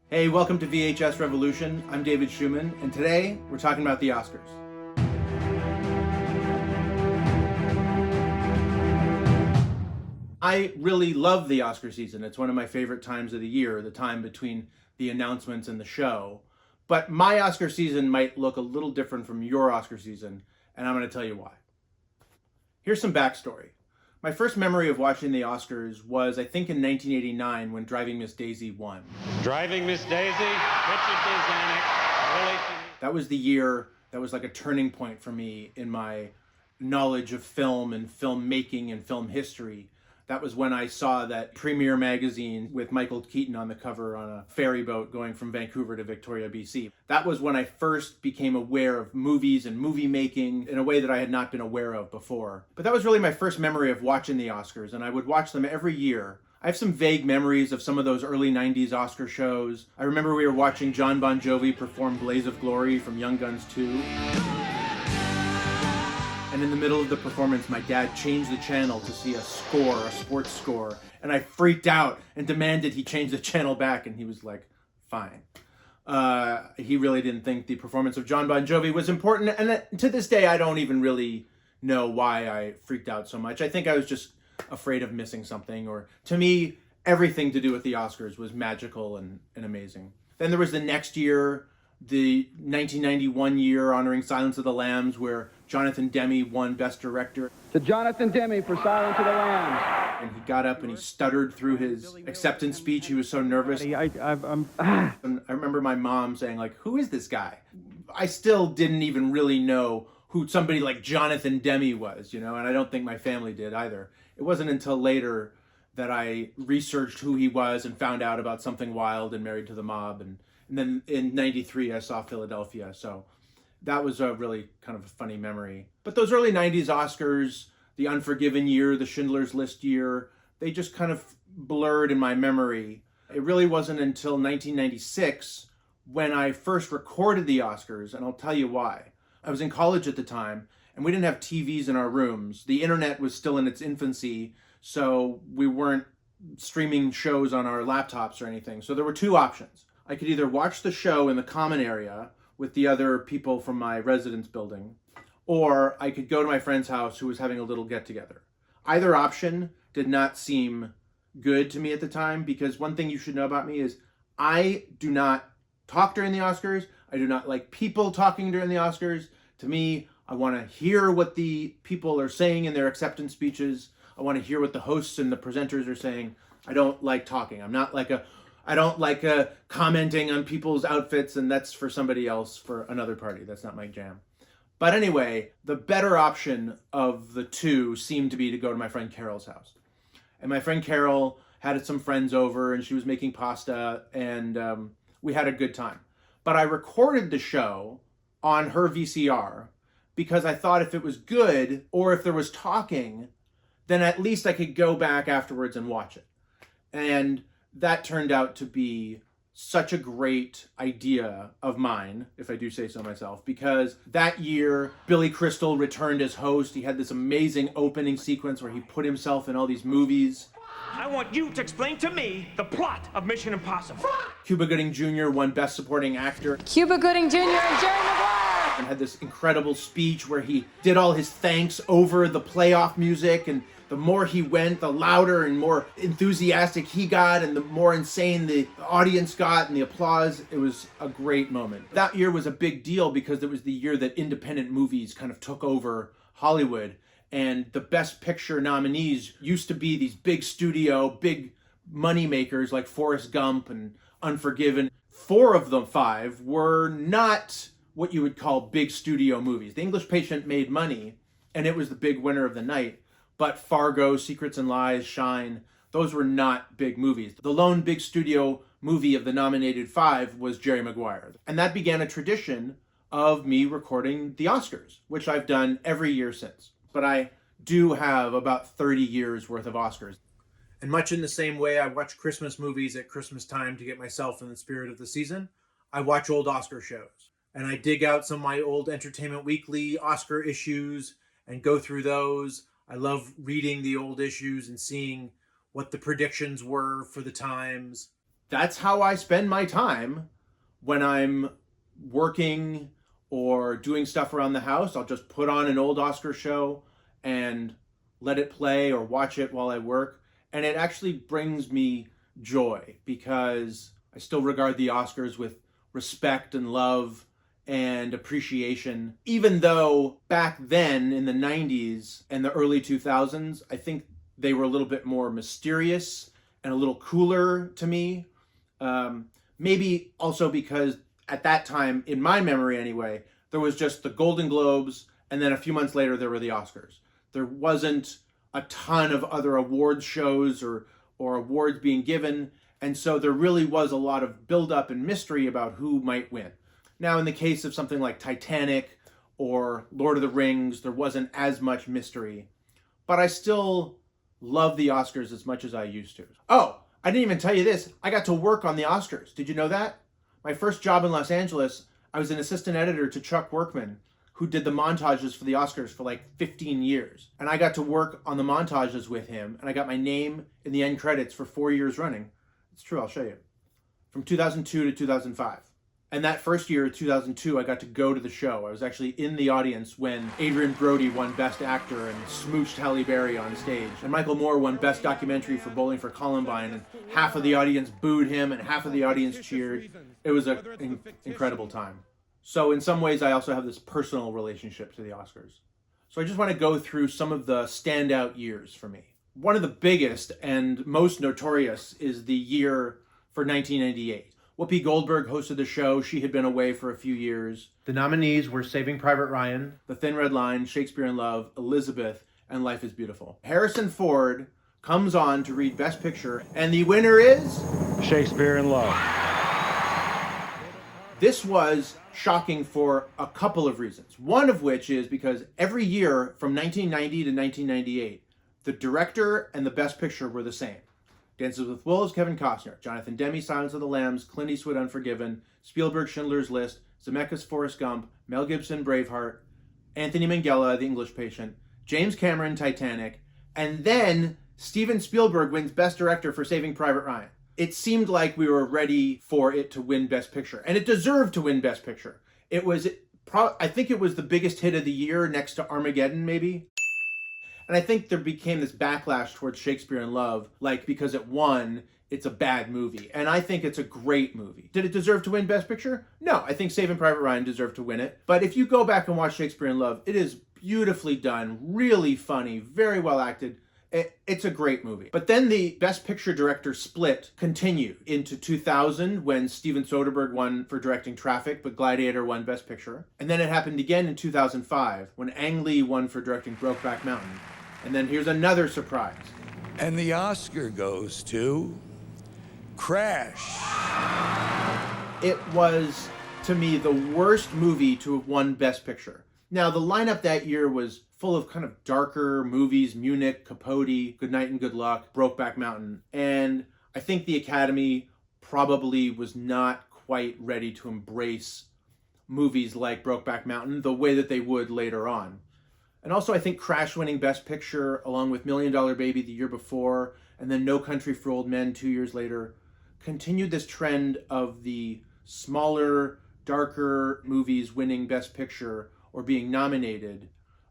Hey, welcome to VHS Revolution. I'm David Schumann, and today we're talking about the Oscars. I really love the Oscar season. It's one of my favorite times of the year, the time between the announcements and the show. But my Oscar season might look a little different from your Oscar season, and I'm going to tell you why. Here's some backstory. My first memory of watching the Oscars was, I think, in 1989 when Driving Miss Daisy won. Driving Miss Daisy, Richard Dizanic. That was the year that was like a turning point for me in my knowledge of film and filmmaking and film history. That was when I saw that Premiere magazine with Michael Keaton on the cover on a ferry boat going from Vancouver to Victoria, BC. That was when I first became aware of movies and movie making in a way that I had not been aware of before. But that was really my first memory of watching the Oscars, and I would watch them every year. I have some vague memories of some of those early 90s Oscar shows. I remember we were watching Jon Bon Jovi perform Blaze of Glory from Young Guns 2. And in the middle of the performance, my dad changed the channel to see a score, a sports score. And I freaked out and demanded he change the channel back. And he was like, fine. He really didn't think the performance of Jon Bon Jovi was important. And to this day, I don't even really know why I freaked out so much. I think I was just afraid of missing something. Or to me, everything to do with the Oscars was magical and amazing. Then there was the next year, the 1991 year honoring Silence of the Lambs, where Jonathan Demme won Best Director. To Jonathan Demme for Silence of the Lambs. And he got up and he stuttered through his acceptance speech. He was so nervous. And I remember my mom saying, like, who is this guy? I still didn't even really know who somebody like Jonathan Demme was, and I don't think my family did either. It wasn't until later that I researched who he was and found out about Something Wild and Married to the Mob. And then in 93, I saw Philadelphia. So that was a really kind of a funny memory. But those early 90s Oscars, the Unforgiven year, the Schindler's List year, they just kind of blurred in my memory. It really wasn't until 1996 when I first recorded the Oscars, and I'll tell you why. I was in college at the time, and we didn't have TVs in our rooms. The internet was still in its infancy, so we weren't streaming shows on our laptops or anything. So there were two options. I could either watch the show in the common area with the other people from my residence building, or I could go to my friend's house who was having a little get-together. Either option did not seem good to me at the time, because one thing you should know about me is I do not talk during the Oscars. I do not like people talking during the Oscars. To me, I want to hear what the people are saying in their acceptance speeches. I want to hear what the hosts and the presenters are saying. I don't like talking. I don't like commenting on people's outfits, and that's for somebody else, for another party. That's not my jam. But anyway, the better option of the two seemed to be to go to my friend Carol's house. And my friend Carol had some friends over, and she was making pasta, and we had a good time. But I recorded the show on her VCR because I thought if it was good, or if there was talking, then at least I could go back afterwards and watch it. And that turned out to be such a great idea of mine, if I do say so myself, because that year, Billy Crystal returned as host. He had this amazing opening sequence where he put himself in all these movies. I want you to explain to me the plot of Mission Impossible. Cuba Gooding Jr. won Best Supporting Actor. Cuba Gooding Jr. and Jerry Maguire! And had this incredible speech where he did all his thanks over the playoff music, and the more he went, the louder and more enthusiastic he got, and the more insane the audience got and the applause. It was a great moment. That year was a big deal because it was the year that independent movies kind of took over Hollywood. And the Best Picture nominees used to be these big studio, big money makers like Forrest Gump and Unforgiven. 4 of the 5 were not what you would call big studio movies. The English Patient made money, and it was the big winner of the night. But Fargo, Secrets and Lies, Shine, those were not big movies. The lone big studio movie of the nominated 5 was Jerry Maguire. And that began a tradition of me recording the Oscars, which I've done every year since. But I do have about 30 years worth of Oscars. And much in the same way I watch Christmas movies at Christmas time to get myself in the spirit of the season, I watch old Oscar shows. And I dig out some of my old Entertainment Weekly Oscar issues and go through those. I love reading the old issues and seeing what the predictions were for the times. that's how I spend my time when I'm working or doing stuff around the house. I'll just put on an old Oscar show and let it play or watch it while I work. And it actually brings me joy because I still regard the Oscars with respect and love and appreciation. Even though back then in the 90s and the early 2000s, I think they were a little bit more mysterious and a little cooler to me. Maybe also because at that time, in my memory anyway, there was just the Golden Globes, and then a few months later there were the Oscars. There wasn't a ton of other awards shows or awards being given, and so there really was a lot of build-up and mystery about who might win. Now, in the case of something like Titanic or Lord of the Rings, there wasn't as much mystery, but I still love the Oscars as much as I used to. Oh, I didn't even tell you this. I got to work on the Oscars. Did you know that? My first job in Los Angeles, I was an assistant editor to Chuck Workman, who did the montages for the Oscars for like 15 years. And I got to work on the montages with him, and I got my name in the end credits for 4 years running. It's true, I'll show you. From 2002 to 2005. And that first year, 2002, I got to go to the show. I was actually in the audience when Adrian Brody won Best Actor and smooched Halle Berry on stage. And Michael Moore won Best Documentary for Bowling for Columbine. And half of the audience booed him and half of the audience cheered. It was an incredible time. So in some ways, I also have this personal relationship to the Oscars. So I just want to go through some of the standout years for me. One of the biggest and most notorious is the year for 1998. Whoopi Goldberg hosted the show. She had been away for a few years. The nominees were Saving Private Ryan, The Thin Red Line, Shakespeare in Love, Elizabeth, and Life is Beautiful. Harrison Ford comes on to read Best Picture, and the winner is Shakespeare in Love. This was shocking for a couple of reasons. One of which is because every year from 1990 to 1998, the director and the Best Picture were the same. Dances with Wolves, Kevin Costner. Jonathan Demme, Silence of the Lambs. Clint Eastwood, Unforgiven. Spielberg, Schindler's List. Zemeckis, Forrest Gump. Mel Gibson, Braveheart. Anthony Minghella, The English Patient. James Cameron, Titanic. And then Steven Spielberg wins Best Director for Saving Private Ryan. It seemed like we were ready for it to win Best Picture. And it deserved to win Best Picture. It was, I think it was the biggest hit of the year next to Armageddon, maybe. And I think there became this backlash towards Shakespeare in Love, like because it won, it's a bad movie. And I think it's a great movie. Did it deserve to win Best Picture? No, I think Saving Private Ryan deserved to win it. But if you go back and watch Shakespeare in Love, it is beautifully done, really funny, very well acted. It's a great movie. But then the Best Picture director split continued into 2000 when Steven Soderbergh won for directing Traffic, but Gladiator won Best Picture. And then it happened again in 2005 when Ang Lee won for directing Brokeback Mountain. And then here's another surprise. And the Oscar goes to Crash. It was, to me, the worst movie to have won Best Picture. Now, the lineup that year was full of kind of darker movies, Munich, Capote, Good Night and Good Luck, Brokeback Mountain. And I think the Academy probably was not quite ready to embrace movies like Brokeback Mountain the way that they would later on. And also, I think Crash winning Best Picture, along with $1 Million Baby the year before, and then No Country for Old Men 2 years later, continued this trend of the smaller, darker movies winning Best Picture or being nominated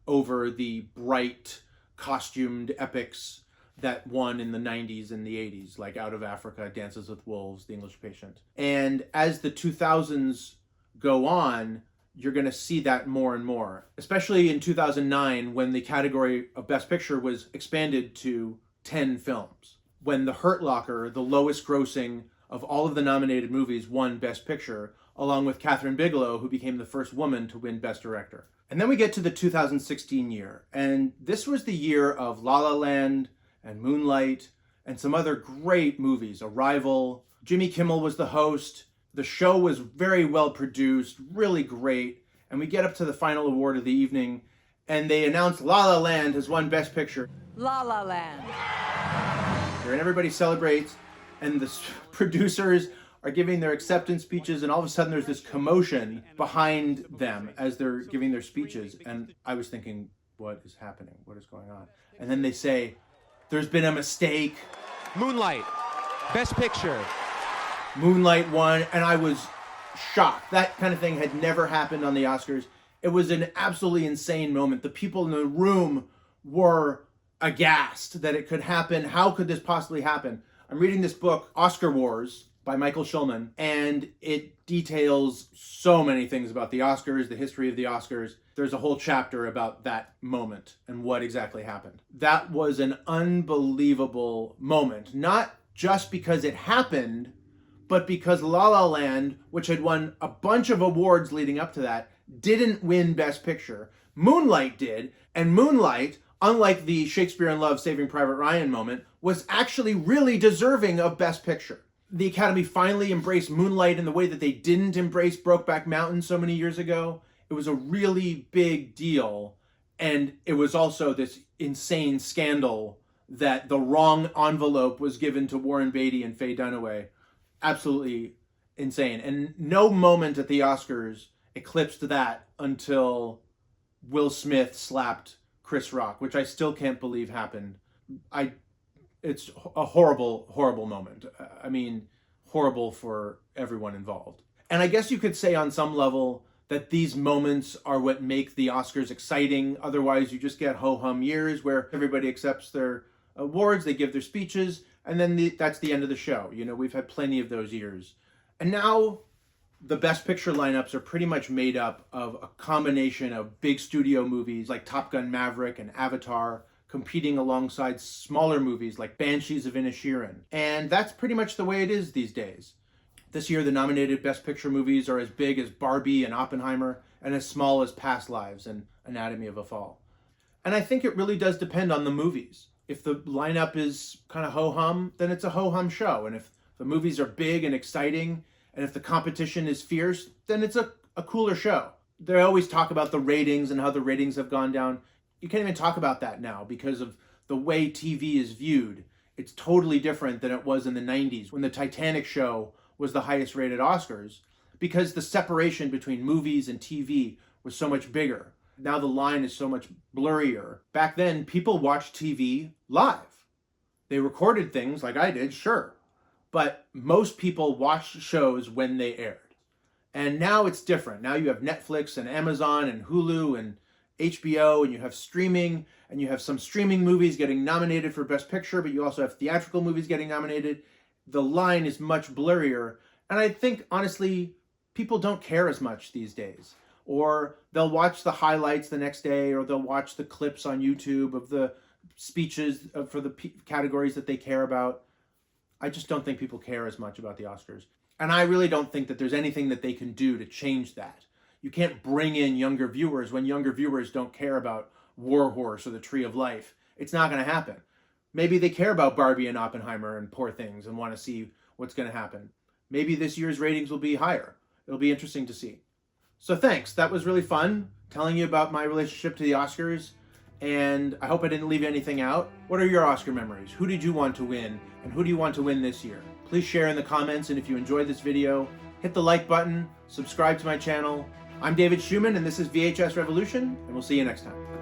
over the bright, costumed epics that won in the 90s and the 80s, like Out of Africa, Dances with Wolves, The English Patient. And as the 2000s go on, you're going to see that more and more, especially in 2009 when the category of Best Picture was expanded to 10 films. When The Hurt Locker, the lowest grossing of all of the nominated movies, won Best Picture, along with Kathryn Bigelow, who became the first woman to win Best Director. And then we get to the 2016 year, and this was the year of La La Land and Moonlight and some other great movies, Arrival. Jimmy Kimmel was the host. The show was very well produced, really great. And we get up to the final award of the evening, and they announce La La Land has won Best Picture. La La Land. And everybody celebrates, and the producers are giving their acceptance speeches, and all of a sudden there's this commotion behind them as they're giving their speeches. And I was thinking, what is happening? What is going on? And then they say, there's been a mistake. Moonlight, Best Picture. Moonlight won, and I was shocked. That kind of thing had never happened on the Oscars. It was an absolutely insane moment. The people in the room were aghast that it could happen. How could this possibly happen? I'm reading this book, Oscar Wars, by Michael Schulman, and it details so many things about the Oscars, the history of the Oscars. There's a whole chapter about that moment and what exactly happened. That was an unbelievable moment, not just because it happened, but because La La Land, which had won a bunch of awards leading up to that, didn't win Best Picture. Moonlight did, and Moonlight, unlike the Shakespeare in Love Saving Private Ryan moment, was actually really deserving of Best Picture. The Academy finally embraced Moonlight in the way that they didn't embrace Brokeback Mountain so many years ago. It was a really big deal, and it was also this insane scandal that the wrong envelope was given to Warren Beatty and Faye Dunaway. Absolutely insane. And no moment at the Oscars eclipsed that until Will Smith slapped Chris Rock, which I still can't believe happened. It's a horrible, horrible moment. I mean, horrible for everyone involved. And I guess you could say on some level that these moments are what make the Oscars exciting. Otherwise, you just get ho-hum years where everybody accepts their awards, they give their speeches, and then that's the end of the show. You know, we've had plenty of those years. And now the Best Picture lineups are pretty much made up of a combination of big studio movies like Top Gun Maverick and Avatar, competing alongside smaller movies like Banshees of Inisherin. And that's pretty much the way it is these days. This year, the nominated Best Picture movies are as big as Barbie and Oppenheimer, and as small as Past Lives and Anatomy of a Fall. And I think it really does depend on the movies. If the lineup is kind of ho-hum, then it's a ho-hum show. And if the movies are big and exciting, and if the competition is fierce, then it's a cooler show. They always talk about the ratings and how the ratings have gone down. You can't even talk about that now because of the way TV is viewed. It's totally different than it was in the 90s when the Titanic show was the highest rated Oscars, because the separation between movies and TV was so much bigger. Now the line is so much blurrier. Back then, people watched TV live. They recorded things like I did, sure. But most people watched shows when they aired. And now it's different. Now you have Netflix and Amazon and Hulu and HBO, and you have streaming, and you have some streaming movies getting nominated for Best Picture, but you also have theatrical movies getting nominated. The line is much blurrier. And I think, honestly, people don't care as much these days. Or they'll watch the highlights the next day, or they'll watch the clips on YouTube of the speeches for the categories that they care about. I just don't think people care as much about the Oscars. And I really don't think that there's anything that they can do to change that. You can't bring in younger viewers when younger viewers don't care about War Horse or The Tree of Life. It's not going to happen. Maybe they care about Barbie and Oppenheimer and Poor Things and want to see what's going to happen. Maybe this year's ratings will be higher. It'll be interesting to see. So thanks. That was really fun telling you about my relationship to the Oscars. And I hope I didn't leave anything out. What are your Oscar memories? Who did you want to win? And who do you want to win this year? Please share in the comments. And if you enjoyed this video, hit the like button, subscribe to my channel. I'm David Schumann, and this is VHS Revolution, and we'll see you next time.